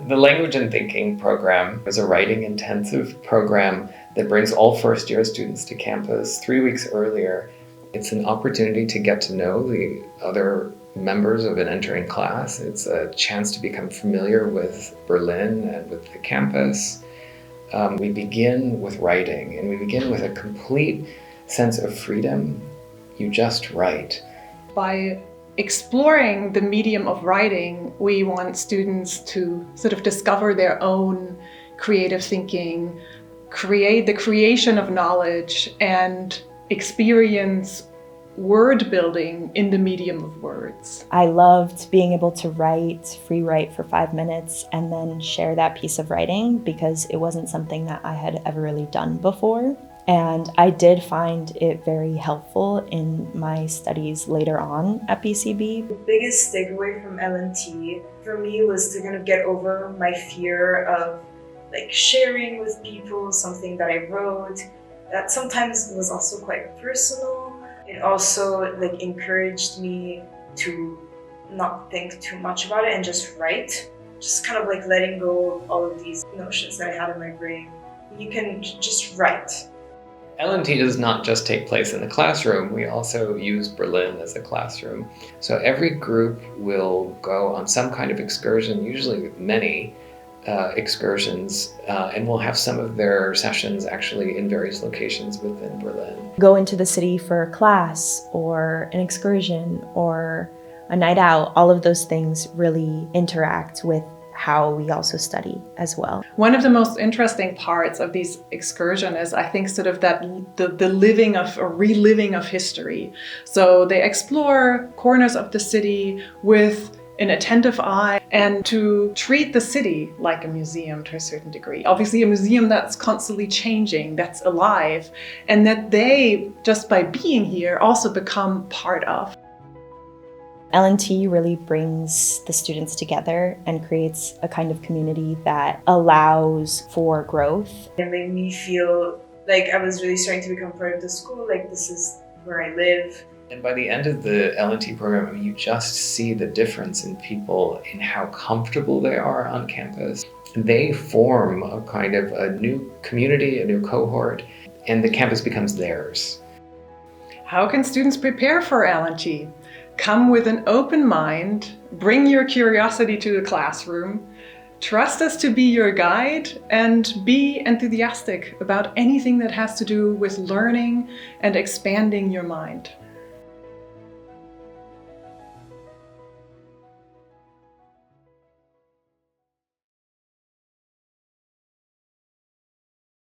The Language and Thinking program is a writing intensive program that brings all first year students to campus 3 weeks earlier. It's an opportunity to get to know the other members of an entering class. It's a chance to become familiar with Berlin and with the campus. We begin with writing, and we begin with a complete sense of freedom. You just write. By exploring the medium of writing, we want students to sort of discover their own creative thinking, create the creation of knowledge, and experience word building in the medium of words. I loved being able to free write for 5 minutes and then share that piece of writing because it wasn't something that I had ever really done before. And I did find it very helpful in my studies later on at BCB. The biggest takeaway from L&T for me was to kind of get over my fear of sharing with people something that I wrote. That sometimes was also quite personal. It also encouraged me to not think too much about it and just write. Just kind of letting go of all of these notions that I had in my brain. You can just write. L&T does not just take place in the classroom, we also use Berlin as a classroom. So every group will go on some kind of excursion, usually many excursions, and we'll have some of their sessions actually in various locations within Berlin. Go into the city for a class or an excursion or a night out. All of those things really interact with how we also study as well. One of the most interesting parts of these excursions is, I think, sort of that the living of or reliving of history. So they explore corners of the city with an attentive eye and to treat the city like a museum to a certain degree. Obviously a museum that's constantly changing, that's alive, and that they, just by being here, also become part of. L&T really brings the students together and creates a kind of community that allows for growth. It made me feel like I was really starting to become part of the school, this is where I live. And by the end of the L&T program, you just see the difference in people, in how comfortable they are on campus. They form a kind of a new community, a new cohort, and the campus becomes theirs. How can students prepare for L&T? Come with an open mind, bring your curiosity to the classroom, trust us to be your guide, and be enthusiastic about anything that has to do with learning and expanding your mind.